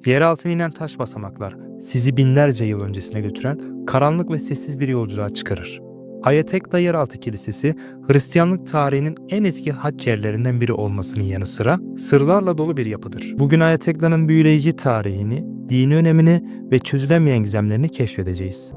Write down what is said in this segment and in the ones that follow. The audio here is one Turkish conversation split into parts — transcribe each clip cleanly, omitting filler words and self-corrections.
Yere altına inen taş basamaklar sizi binlerce yıl öncesine götüren karanlık ve sessiz bir yolculuğa çıkarır. Ayatekla Yeraltı Kilisesi, Hristiyanlık tarihinin en eski hac yerlerinden biri olmasının yanı sıra sırlarla dolu bir yapıdır. Bugün Ayatekla'nın büyüleyici tarihini, dini önemini ve çözülemeyen gizemlerini keşfedeceğiz.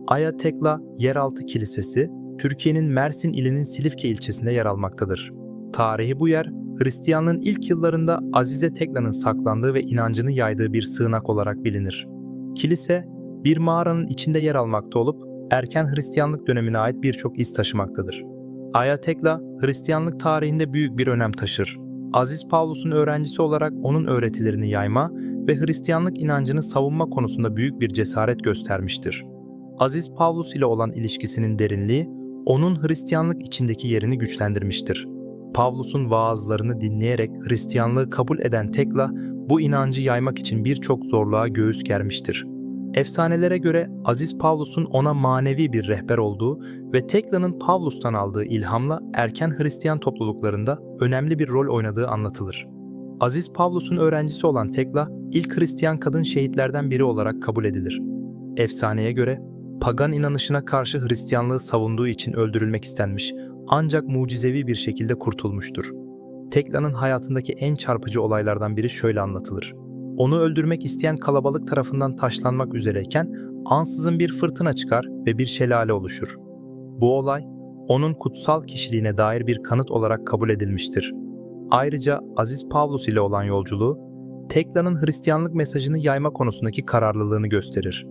Ayatekla Yeraltı Kilisesi, Türkiye'nin Mersin ilinin Silifke ilçesinde yer almaktadır. Tarihi bu yer, Hristiyanlığın ilk yıllarında Azize Tekla'nın saklandığı ve inancını yaydığı bir sığınak olarak bilinir. Kilise, bir mağaranın içinde yer almakta olup, erken Hristiyanlık dönemine ait birçok iz taşımaktadır. Ayatekla, Hristiyanlık tarihinde büyük bir önem taşır. Aziz Pavlus'un öğrencisi olarak onun öğretilerini yayma ve Hristiyanlık inancını savunma konusunda büyük bir cesaret göstermiştir. Aziz Pavlus ile olan ilişkisinin derinliği, onun Hristiyanlık içindeki yerini güçlendirmiştir. Pavlus'un vaazlarını dinleyerek Hristiyanlığı kabul eden Tekla, bu inancı yaymak için birçok zorluğa göğüs germiştir. Efsanelere göre Aziz Pavlus'un ona manevi bir rehber olduğu ve Tekla'nın Pavlus'tan aldığı ilhamla erken Hristiyan topluluklarında önemli bir rol oynadığı anlatılır. Aziz Pavlus'un öğrencisi olan Tekla, ilk Hristiyan kadın şehitlerden biri olarak kabul edilir. Efsaneye göre, pagan inanışına karşı Hristiyanlığı savunduğu için öldürülmek istenmiş, ancak mucizevi bir şekilde kurtulmuştur. Tekla'nın hayatındaki en çarpıcı olaylardan biri şöyle anlatılır. Onu öldürmek isteyen kalabalık tarafından taşlanmak üzereyken ansızın bir fırtına çıkar ve bir şelale oluşur. Bu olay, onun kutsal kişiliğine dair bir kanıt olarak kabul edilmiştir. Ayrıca Aziz Pavlus ile olan yolculuğu, Tekla'nın Hristiyanlık mesajını yayma konusundaki kararlılığını gösterir.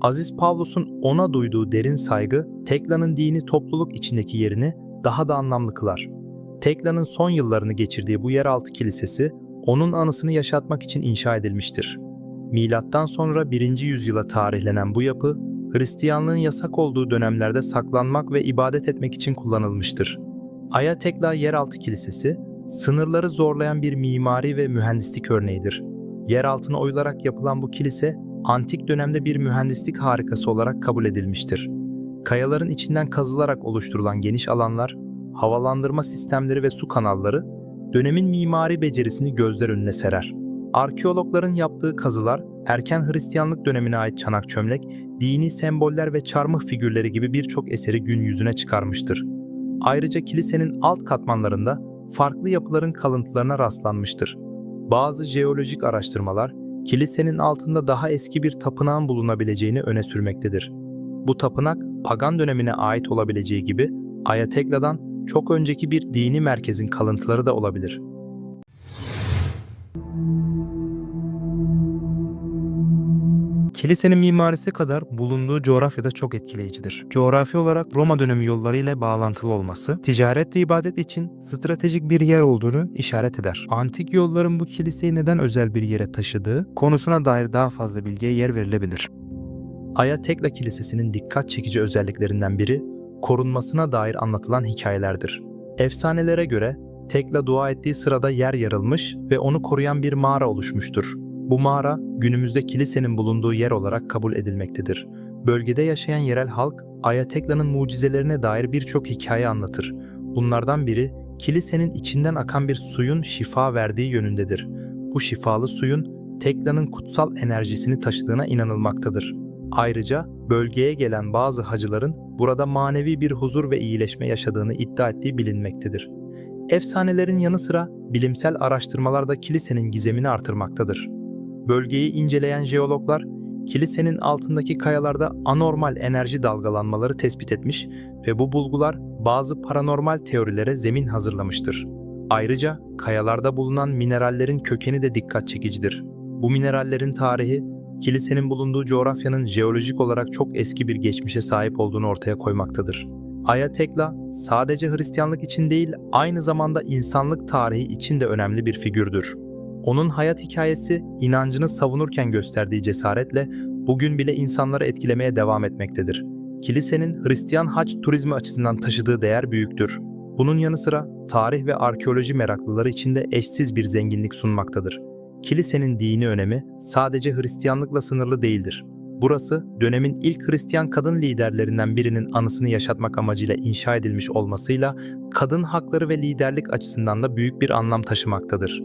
Aziz Pavlus'un ona duyduğu derin saygı, Tekla'nın dini topluluk içindeki yerini daha da anlamlı kılar. Tekla'nın son yıllarını geçirdiği bu yeraltı kilisesi, onun anısını yaşatmak için inşa edilmiştir. Milattan sonra 1. yüzyıla tarihlenen bu yapı, Hristiyanlığın yasak olduğu dönemlerde saklanmak ve ibadet etmek için kullanılmıştır. Ayatekla Yeraltı Kilisesi, sınırları zorlayan bir mimari ve mühendislik örneğidir. Yer altına oyularak yapılan bu kilise, antik dönemde bir mühendislik harikası olarak kabul edilmiştir. Kayaların içinden kazılarak oluşturulan geniş alanlar, havalandırma sistemleri ve su kanalları, dönemin mimari becerisini gözler önüne serer. Arkeologların yaptığı kazılar, erken Hristiyanlık dönemine ait çanak çömlek, dini semboller ve çarmıh figürleri gibi birçok eseri gün yüzüne çıkarmıştır. Ayrıca kilisenin alt katmanlarında farklı yapıların kalıntılarına rastlanmıştır. Bazı jeolojik araştırmalar, kilisenin altında daha eski bir tapınağın bulunabileceğini öne sürmektedir. Bu tapınak, pagan dönemine ait olabileceği gibi, Ayatekla'dan çok önceki bir dini merkezin kalıntıları da olabilir. Kilisenin mimarisi kadar bulunduğu coğrafya da çok etkileyicidir. Coğrafi olarak Roma dönemi yolları ile bağlantılı olması, ticaret ve ibadet için stratejik bir yer olduğunu işaret eder. Antik yolların bu kiliseyi neden özel bir yere taşıdığı konusuna dair daha fazla bilgiye yer verilebilir. Ayatekla Kilisesi'nin dikkat çekici özelliklerinden biri, korunmasına dair anlatılan hikayelerdir. Efsanelere göre, Tekla dua ettiği sırada yer yarılmış ve onu koruyan bir mağara oluşmuştur. Bu mağara, günümüzde kilisenin bulunduğu yer olarak kabul edilmektedir. Bölgede yaşayan yerel halk, Ayatekla'nın mucizelerine dair birçok hikaye anlatır. Bunlardan biri, kilisenin içinden akan bir suyun şifa verdiği yönündedir. Bu şifalı suyun, Tekla'nın kutsal enerjisini taşıdığına inanılmaktadır. Ayrıca, bölgeye gelen bazı hacıların burada manevi bir huzur ve iyileşme yaşadığını iddia ettiği bilinmektedir. Efsanelerin yanı sıra, bilimsel araştırmalar da kilisenin gizemini artırmaktadır. Bölgeyi inceleyen jeologlar, kilisenin altındaki kayalarda anormal enerji dalgalanmaları tespit etmiş ve bu bulgular bazı paranormal teorilere zemin hazırlamıştır. Ayrıca kayalarda bulunan minerallerin kökeni de dikkat çekicidir. Bu minerallerin tarihi, kilisenin bulunduğu coğrafyanın jeolojik olarak çok eski bir geçmişe sahip olduğunu ortaya koymaktadır. Ayatekla sadece Hristiyanlık için değil, aynı zamanda insanlık tarihi için de önemli bir figürdür. Onun hayat hikayesi, inancını savunurken gösterdiği cesaretle bugün bile insanları etkilemeye devam etmektedir. Kilisenin Hristiyan hac turizmi açısından taşıdığı değer büyüktür. Bunun yanı sıra tarih ve arkeoloji meraklıları için de eşsiz bir zenginlik sunmaktadır. Kilisenin dini önemi sadece Hristiyanlıkla sınırlı değildir. Burası, dönemin ilk Hristiyan kadın liderlerinden birinin anısını yaşatmak amacıyla inşa edilmiş olmasıyla kadın hakları ve liderlik açısından da büyük bir anlam taşımaktadır.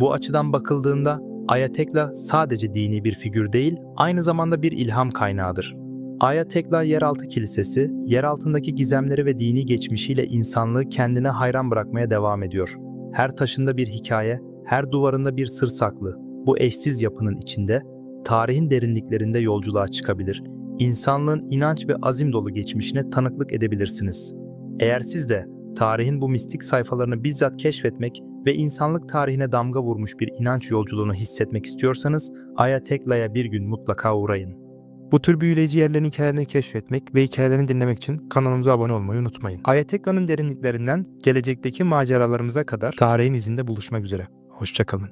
Bu açıdan bakıldığında Aya Tekla sadece dini bir figür değil, aynı zamanda bir ilham kaynağıdır. Aya Tekla Yeraltı Kilisesi, yer altındaki gizemleri ve dini geçmişiyle insanlığı kendine hayran bırakmaya devam ediyor. Her taşında bir hikaye, her duvarında bir sır saklı. Bu eşsiz yapının içinde, tarihin derinliklerinde yolculuğa çıkabilir, insanlığın inanç ve azim dolu geçmişine tanıklık edebilirsiniz. Eğer siz de tarihin bu mistik sayfalarını bizzat keşfetmek ve insanlık tarihine damga vurmuş bir inanç yolculuğunu hissetmek istiyorsanız, Aya Tekla'ya bir gün mutlaka uğrayın. Bu tür büyüleyici yerlerin hikayelerini keşfetmek ve hikayelerini dinlemek için kanalımıza abone olmayı unutmayın. Aya Tekla'nın derinliklerinden gelecekteki maceralarımıza kadar tarihin izinde buluşmak üzere. Hoşça kalın.